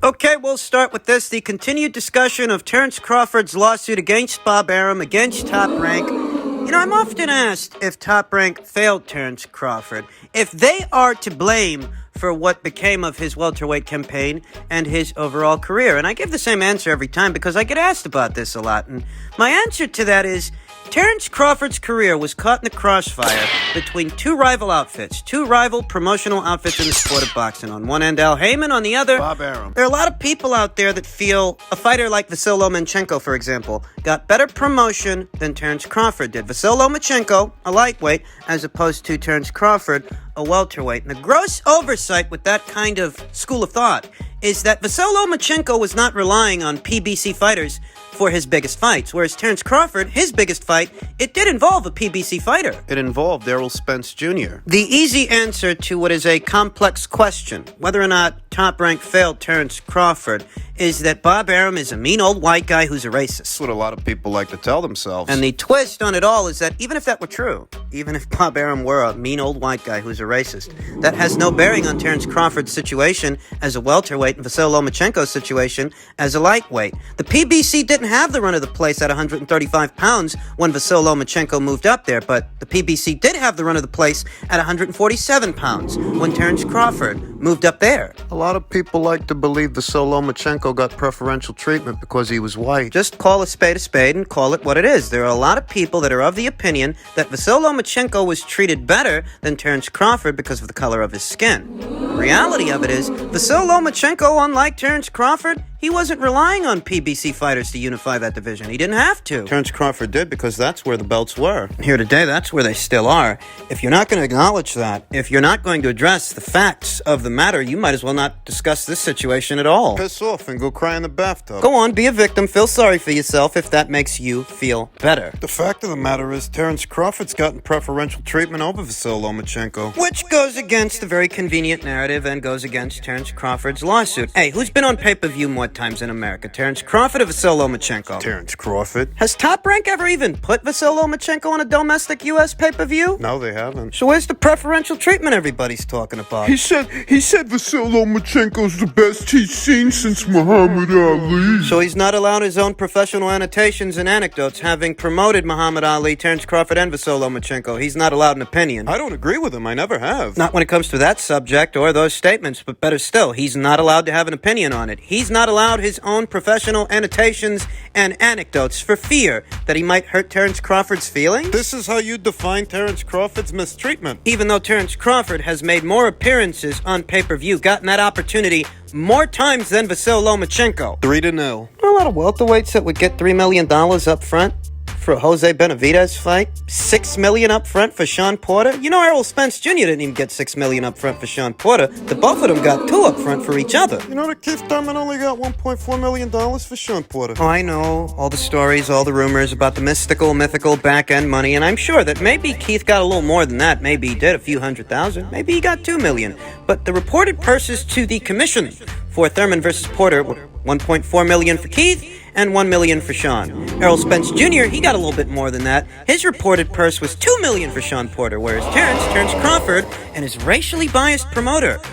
Okay, we'll start with this. The continued discussion of Terrence Crawford's lawsuit against Bob Arum, against Toprank. You know, I'm often asked if Toprank failed Terrence Crawford, if they are to blame for what became of his welterweight campaign and his overall career. And I give the same answer every time because I get asked about this a lot. And my answer to that is, Terrence Crawford's career was caught in the crossfire between two rival outfits, two rival promotional outfits in the sport of boxing. On one end, Al Heyman, on the other, Bob Arum. There are a lot of people out there that feel a fighter like Vasyl Lomachenko, for example, got better promotion than Terrence Crawford did. Vasyl Lomachenko, a lightweight, as opposed to Terrence Crawford, a welterweight. And the gross oversight with that kind of school of thought is that Vasyl Lomachenko was not relying on PBC fighters for his biggest fights, whereas Terrence Crawford, his biggest fight, it did involve a PBC fighter. It involved Errol Spence Jr. The easy answer to what is a complex question, whether or not Top Rank failed Terrence Crawford, is that Bob Arum is a mean old white guy who's a racist. That's what a lot of people like to tell themselves. And the twist on it all is that even if that were true, even if Bob Arum were a mean old white guy who's a racist, that has no bearing on Terrence Crawford's situation as a welterweight and Vasyl Lomachenko's situation as a lightweight. The PBC didn't have the run of the place at 135 pounds when Vasyl Lomachenko moved up there, but the PBC did have the run of the place at 147 pounds when Terrence Crawford moved up there. A lot of people like to believe Vasyl Lomachenko got preferential treatment because he was white. Just call a spade and call it what it is. There are a lot of people that are of the opinion that Vasyl Lomachenko was treated better than Terrence Crawford because of the color of his skin. The reality of it is, Vasyl Lomachenko, unlike Terrence Crawford, he wasn't relying on PBC fighters to unify that division. He didn't have to. Terrence Crawford did because that's where the belts were. Here today, that's where they still are. If you're not going to acknowledge that, if you're not going to address the facts of the matter, you might as well not discuss this situation at all. Piss off and go cry in the bathtub. Go on, be a victim, feel sorry for yourself if that makes you feel better. The fact of the matter is, Terrence Crawford's gotten preferential treatment over Vasyl Lomachenko. Which goes against the very convenient narrative and goes against Terrence Crawford's lawsuit. Hey, who's been on pay-per-view more times in America? Terrence Crawford or Vasyl Lomachenko? Terrence Crawford. Has Top Rank ever even put Vasyl Lomachenko on a domestic U.S. pay-per-view? No, they haven't. So where's the preferential treatment everybody's talking about? He said Vasyl Lomachenko's the best he's seen since Muhammad Ali. So he's not allowed his own professional annotations and anecdotes, having promoted Muhammad Ali, Terrence Crawford, and Vasyl Lomachenko. He's not allowed an opinion. I don't agree with him. I never have. Not when it comes to that subject or those statements, but better still, he's not allowed to have an opinion on it. He's not allowed his own professional annotations and anecdotes for fear that he might hurt Terrence Crawford's feelings? This is how you define Terrence Crawford's mistreatment. Even though Terrence Crawford has made more appearances on pay-per-view, gotten that opportunity more times than Vasyl Lomachenko. 3-0. A lot of welterweights that would get $3 million up front for a Jose Benavidez fight. $6 million up front for Sean Porter. You know, Errol Spence Jr. didn't even get $6 million up front for Sean Porter. The both of them got $2 up front for each other. You know that Keith Thurman only got $1.4 million for Sean Porter. Oh, I know. All the stories, all the rumors about the mythical back-end money, and I'm sure that maybe Keith got a little more than that. Maybe he did, a few $100,000. Maybe he got $2 million. But the reported purses to the commission for Thurman versus Porter were $1.4 million for Keith and $1 million for Sean. Errol Spence Jr., he got a little bit more than that. His reported purse was $2 million for Sean Porter, whereas Terrence Crawford and his racially biased promoter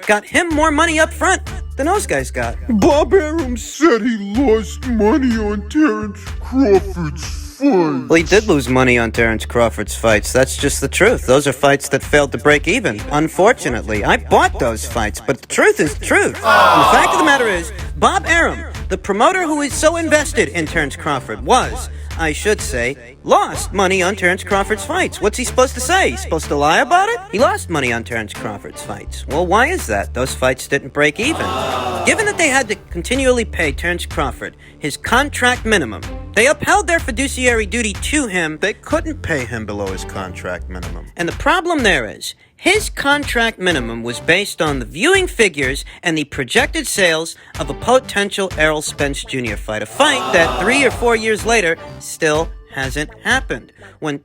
got him more money up front than those guys got. Bob Arum said he lost money on Terrence Crawford's fight. Well, he did lose money on Terrence Crawford's fights. That's just the truth. Those are fights that failed to break even. Unfortunately, I bought those fights, but the truth is the truth. And the fact of the matter is, Bob Arum, the promoter who is so invested in Terrence Crawford, I should say, lost money on Terrence Crawford's fights. What's he supposed to say? He's supposed to lie about it? He lost money on Terrence Crawford's fights. Well, why is that? Those fights didn't break even. Given that they had to continually pay Terrence Crawford his contract minimum, they upheld their fiduciary duty to him. They couldn't pay him below his contract minimum. And the problem there is, His contract minimum was based on the viewing figures and the projected sales of a potential Errol Spence Jr. fight, a fight that 3 or 4 years later still hasn't happened. When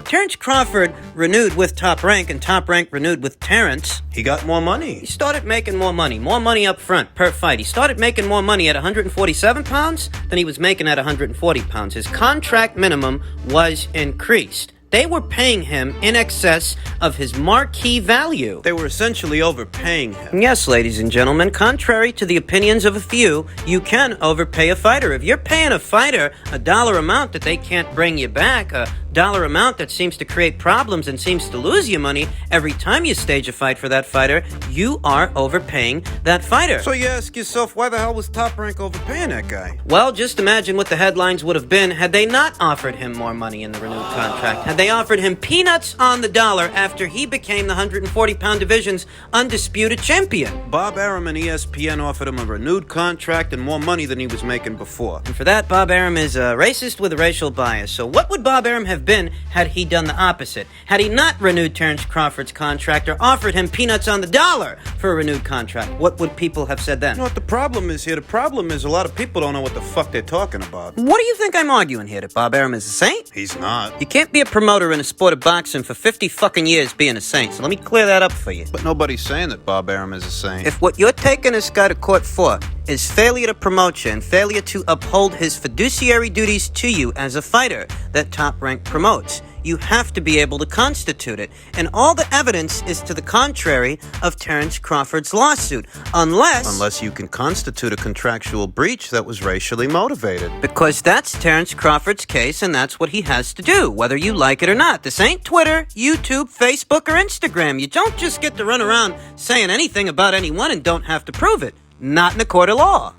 Terrence Crawford renewed with Top Rank and Top Rank renewed with Terrence, He got more money. he started making more money up front per fight. He started making more money at 147 pounds than he was making at 140 pounds. His contract minimum was increased. They were paying him in excess of his marquee value. They were essentially overpaying him. Yes, ladies and gentlemen, contrary to the opinions of a few, you can overpay a fighter. If you're paying a fighter a dollar amount that they can't bring you back, a dollar amount that seems to create problems and seems to lose you money every time you stage a fight for that fighter, you are overpaying that fighter. So you ask yourself, why the hell was Top Rank overpaying that guy? Well, just imagine what the headlines would have been had they not offered him more money in the renewed contract. Had they offered him peanuts on the dollar after he became the 140-pound division's undisputed champion. Bob Arum and ESPN offered him a renewed contract and more money than he was making before. And for that, Bob Arum is a racist with a racial bias. So what would Bob Arum have been had he done the opposite? Had he not renewed Terrence Crawford's contract or offered him peanuts on the dollar for a renewed contract? What would people have said then? You know what the problem is here? The problem is a lot of people don't know what the fuck they're talking about. What do you think I'm arguing here? That Bob Arum is a saint? He's not. You can't be a promoter in a sport of boxing for 50 fucking years being a saint. So let me clear that up for you. But nobody's saying that Bob Arum is a saint. If what you're taking this guy to court for is failure to promote you and failure to uphold his fiduciary duties to you as a fighter that Top Rank promotes, you have to be able to constitute it. And all the evidence is to the contrary of Terrence Crawford's lawsuit. Unless you can constitute a contractual breach that was racially motivated. Because that's Terrence Crawford's case, and that's what he has to do, whether you like it or not. This ain't Twitter, YouTube, Facebook, or Instagram. You don't just get to run around saying anything about anyone and don't have to prove it. Not in a court of law.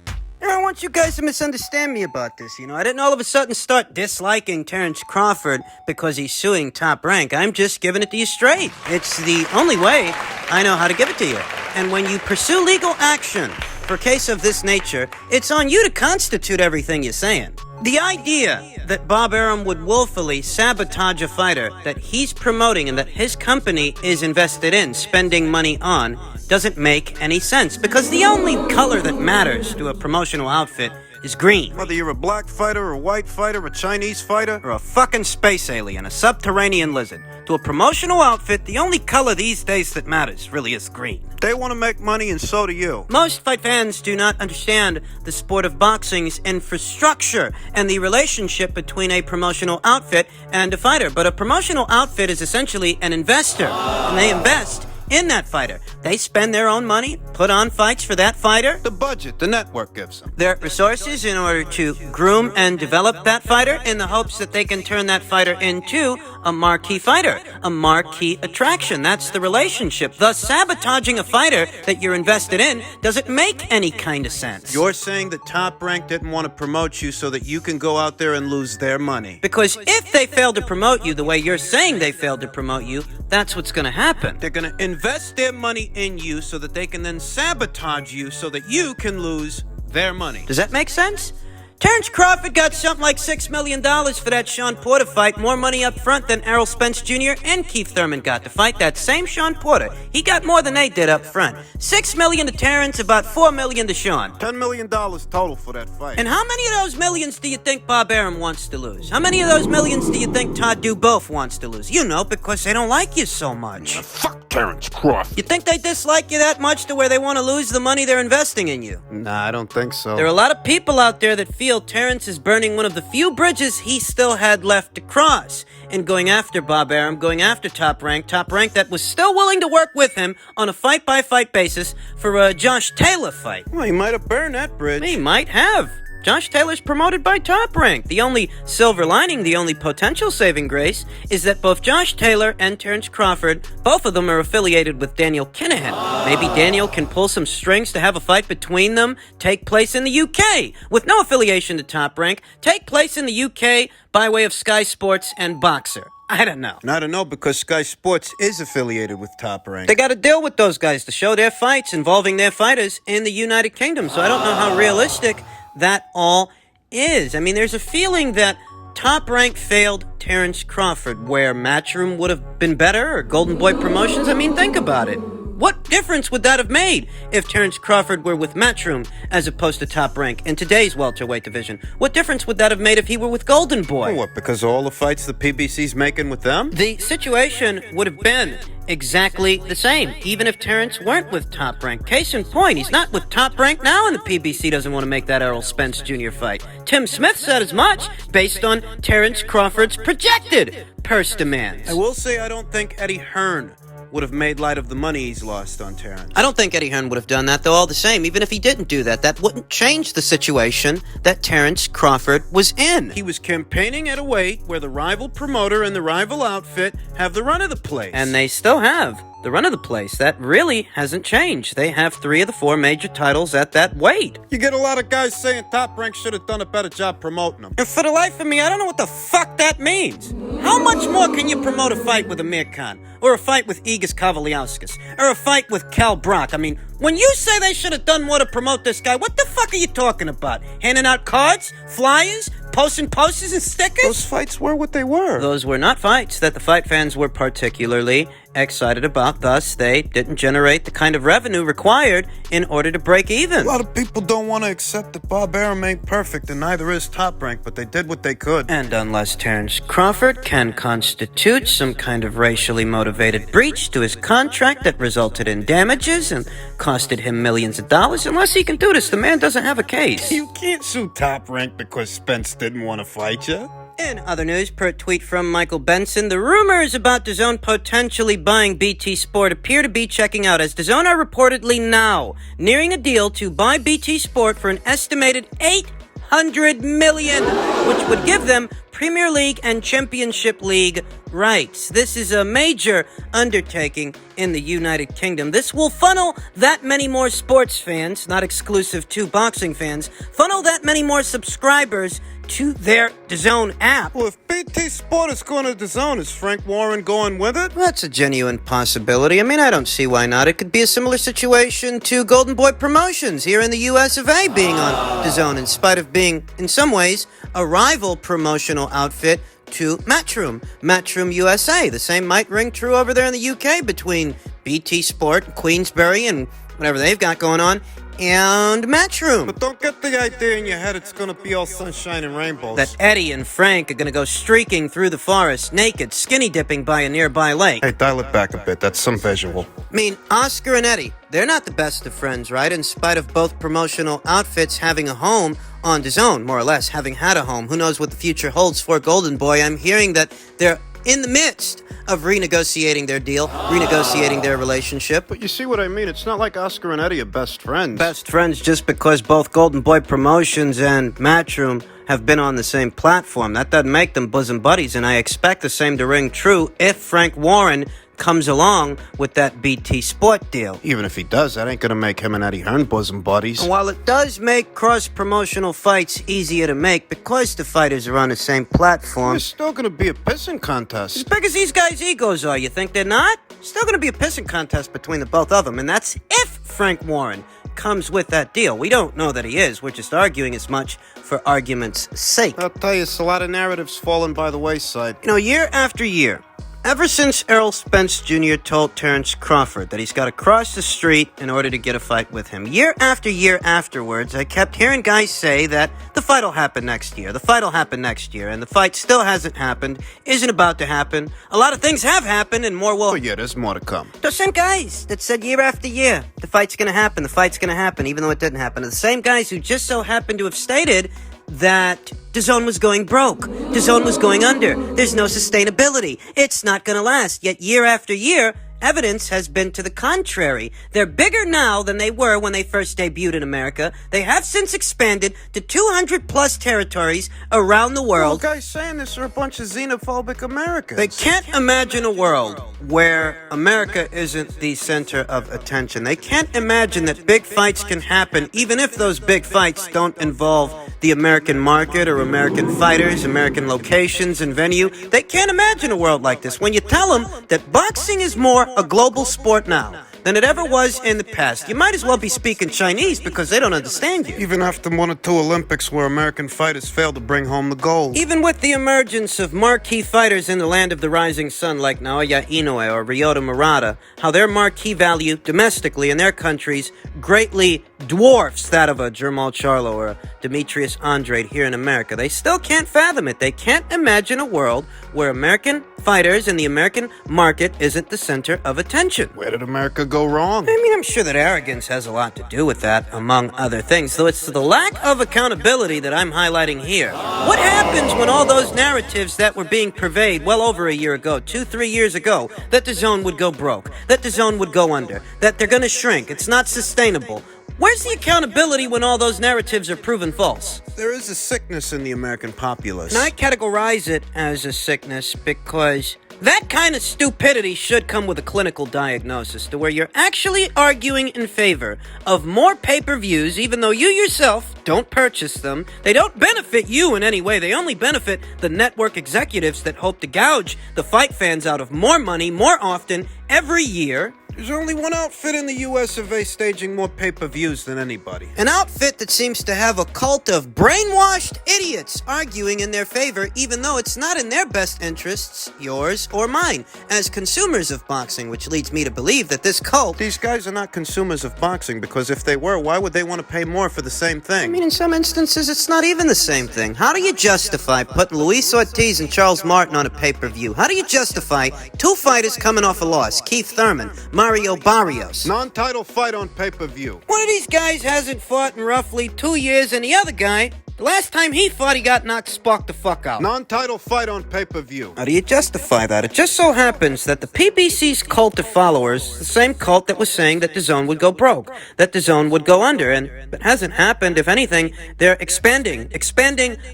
I want you guys to misunderstand me about this. I didn't all of a sudden start disliking Terrence Crawford because he's suing Top Rank. I'm just giving it to you straight. It's the only way I know how to give it to you. And when you pursue legal action for a case of this nature, it's on you to constitute everything you're saying. The idea that Bob Arum would willfully sabotage a fighter that he's promoting and that his company is invested in, spending money on, doesn't make any sense. Because the only color that matters to a promotional outfit is green. Whether you're a black fighter, a white fighter, a Chinese fighter, Or a fucking space alien, a subterranean lizard. To a promotional outfit, the only color these days that matters really is green. they want to make money and so do you. Most fight fans do not understand the sport of boxing's infrastructure and the relationship between a promotional outfit and a fighter. But a promotional outfit is essentially an investor, and they invest in that fighter. They spend their own money, put on fights for that fighter, The budget the network gives them. their resources in order to groom and develop that fighter in the hopes that they can turn that fighter into a marquee fighter, a marquee attraction. That's the relationship. Thus, sabotaging a fighter that you're invested in doesn't make any kind of sense. You're saying that Top Rank didn't want to promote you so that you can go out there and lose their money. Because if they fail to promote you the way you're saying they failed to promote you, that's what's going to happen. They're going to invest their money in you so that they can then sabotage you so that you can lose their money. Does that make sense? Terrence Crawford got something like $6 million for that Sean Porter fight, more money up front than Errol Spence Jr. and Keith Thurman got to fight that same Sean Porter. He got more than they did up front. $6 million to Terrence, about $4 million to Sean. $10 million total for that fight. And how many of those millions do you think Bob Arum wants to lose? How many of those millions do you think Todd Duboff wants to lose? You know, because they don't like you so much. Fuck Terrence Crawford. You think they dislike you that much to where they want to lose the money they're investing in you? Nah, I don't think so. There are a lot of people out there that feel Terrence is burning one of the few bridges he still had left to cross in going after Bob Arum, going after Top Rank that was still willing to work with him on a fight-by-fight basis for a Josh Taylor fight. Well, he might have burned that bridge. He might have. Josh Taylor's promoted by Top Rank. The only silver lining, the only potential saving grace, is that both Josh Taylor and Terrence Crawford, both of them are affiliated with Daniel Kinahan. Maybe Daniel can pull some strings to have a fight between them take place in the UK, with no affiliation to Top Rank, take place in the UK by way of Sky Sports and Boxer. I don't know. And I don't know because Sky Sports is affiliated with Top Rank. They got to deal with those guys to show their fights involving their fighters in the United Kingdom, so I don't know how realistic that all is. I mean, there's a feeling that Top Rank failed Terrence Crawford, where Matchroom would have been better, or Golden Boy Promotions? I mean, think about it. What difference would that have made if Terrence Crawford were with Matchroom as opposed to Top Rank in today's welterweight division? What difference would that have made if he were with Golden Boy? What, because of all the fights the PBC's making with them? The situation would have been exactly the same, even if Terrence weren't with Top Rank. Case in point, he's not with Top Rank now, and the PBC doesn't want to make that Errol Spence Jr. fight. Tim Smith said as much, based on Terrence Crawford's projected purse demands. I will say I don't think Eddie Hearn would have made light of the money he's lost on Terrence. I don't think Eddie Hearn would have done that, though all the same. Even if he didn't do that, that wouldn't change the situation that Terrence Crawford was in. He was campaigning at a weight where the rival promoter and the rival outfit have the run of the place. And they still have the run of the place. That really hasn't changed. They have 3 of the 4 major titles at that weight. You get a lot of guys saying Top Rank should have done a better job promoting them. And for the life of me, I don't know what the fuck that means. How much more can you promote a fight with Amir Khan? Or a fight with Igis Kavaliauskas? Or a fight with Cal Brock? I mean, when you say they should have done more to promote this guy, what the fuck are you talking about? Handing out cards? Flyers? Posting posters and stickers? Those fights were what they were. Those were not fights that the fight fans were particularly excited about. Thus, they didn't generate the kind of revenue required in order to break even. A lot of people don't want to accept that Bob Arum ain't perfect, and neither is Top Rank, but they did what they could. And unless Terrence Crawford can constitute some kind of racially motivated breach to his contract that resulted in damages and costed him millions of dollars, unless he can do this, the man doesn't have a case. You can't sue Top Rank because Spence didn't want to fight you. In other news, per tweet from Michael Benson, the rumors about DAZN potentially buying BT Sport appear to be checking out, as DAZN are reportedly now nearing a deal to buy BT Sport for an estimated $800 million, which would give them Premier League and Championship League rights. This is a major undertaking in the United Kingdom. This will funnel that many more sports fans, not exclusive to boxing fans, funnel that many more subscribers to their DAZN app. Well, if BT Sport is going to DAZN, is Frank Warren going with it? Well, that's a genuine possibility. I mean, I don't see why not. It could be a similar situation to Golden Boy Promotions here in the US of A being on DAZN, in spite of being, in some ways, a rival promotional outfit to Matchroom USA. The same might ring true over there in the UK between BT Sport, Queensberry, and whatever they've got going on, and Matchroom. But don't get the idea in your head it's going to be all sunshine and rainbows. That Eddie and Frank are going to go streaking through the forest, naked, skinny dipping by a nearby lake. Hey, dial it back a bit. That's some visual. I mean, Oscar and Eddie, they're not the best of friends, right? In spite of both promotional outfits having a home on DAZN, more or less, having had a home. Who knows what the future holds for Golden Boy? I'm hearing that they're in the midst of renegotiating their deal, renegotiating their relationship. But you see what I mean? It's not like Oscar and Eddie are best friends. Best friends just because both Golden Boy Promotions and Matchroom have been on the same platform. That doesn't make them bosom buddies, and I expect the same to ring true if Frank Warren comes along with that BT Sport deal. Even if he does, that ain't gonna make him and Eddie Hearn bosom buddies. And while it does make cross-promotional fights easier to make because the fighters are on the same platform, There's still gonna be a pissing contest. as big as these guys' egos are, you think they're not? Still gonna be a pissing contest between the both of them, and that's if Frank Warren comes with that deal. We don't know that he is. We're just arguing as much for argument's sake. I'll tell you, it's a lot of narratives falling by the wayside. You know, year after year, ever since Errol Spence Jr. told Terrence Crawford that he's got to cross the street in order to get a fight with him, year after year afterwards, I kept hearing guys say that the fight will happen next year, the fight will happen next year, and the fight still hasn't happened, isn't about to happen. A lot of things have happened, and more will. Oh yeah, there's more to come. Those same guys that said year after year, the fight's gonna happen, even though it didn't happen. The same guys who just so happened to have stated that DAZN was going broke. DAZN was going under. There's no sustainability. It's not going to last. Yet year after year, evidence has been to the contrary. They're bigger now than they were when they first debuted in America. They have since expanded to 200 plus territories around the world. Well, guys saying this are a bunch of xenophobic Americans. They can't imagine a world where America isn't the center of attention. They can't imagine that big fights can happen, even if those big fights don't involve the American market or American fighters, American locations and venue. They can't imagine a world like this. When you tell them that boxing is more a global sport now, than it ever was in the past. You might as well be speaking Chinese because they don't understand you. Even after 1 or 2 Olympics where American fighters failed to bring home the gold. Even with the emergence of marquee fighters in the land of the rising sun like Naoya Inoue or Ryota Murata, how their marquee value domestically in their countries greatly dwarfs that of a Jermall Charlo or a Demetrius Andrade here in America. They still can't fathom it. They can't imagine a world where American fighters and the American market isn't the center of attention. Where did America go wrong? I mean, I'm sure that arrogance has a lot to do with that, among other things, though it's the lack of accountability that I'm highlighting here. What happens when all those narratives that were being purveyed well over a year ago, 2-3 years ago, that DAZN would go broke, that DAZN would go under, that they're gonna shrink, it's not sustainable? Where's the accountability when all those narratives are proven false? There is a sickness in the American populace. And I categorize it as a sickness because that kind of stupidity should come with a clinical diagnosis to where you're actually arguing in favor of more pay-per-views even though you yourself don't purchase them. They don't benefit you in any way. They only benefit the network executives that hope to gouge the fight fans out of more money more often every year. There's only one outfit in the US of A staging more pay-per-views than anybody. An outfit that seems to have a cult of brainwashed idiots arguing in their favor, even though it's not in their best interests, yours or mine, as consumers of boxing, which leads me to believe that this cult... These guys are not consumers of boxing, because if they were, why would they want to pay more for the same thing? I mean, in some instances, it's not even the same thing. How do you justify putting Luis Ortiz and Charles Martin on a pay-per-view? How do you justify 2 fighters coming off a loss, Keith Thurman, Mario Barrios? Non-title fight on pay-per-view. One of these guys hasn't fought in roughly 2 years, and the other guy, the last time he fought, he got knocked spark the fuck out. Non-title fight on pay-per-view. How do you justify that? It just so happens that the PBC's cult of followers, the same cult that was saying that DAZN would go broke, that DAZN would go under, and it hasn't happened. If anything, they're expanding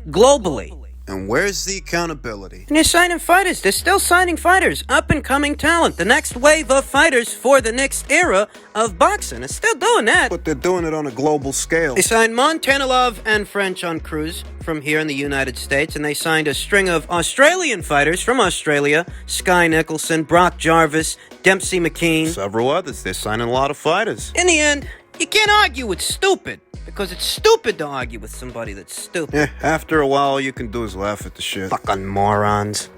globally. And where's the accountability? And they're signing fighters. They're still signing fighters. Up-and-coming talent. The next wave of fighters for the next era of boxing. They're still doing that. But they're doing it on a global scale. They signed Montanilov and French on Cruz from here in the United States, and they signed a string of Australian fighters from Australia. Sky Nicholson, Brock Jarvis, Dempsey McKean. Several others. They're signing a lot of fighters. In the end, you can't argue with stupid, because it's stupid to argue with somebody that's stupid. Yeah, after a while, all you can do is laugh at the shit. Fucking morons.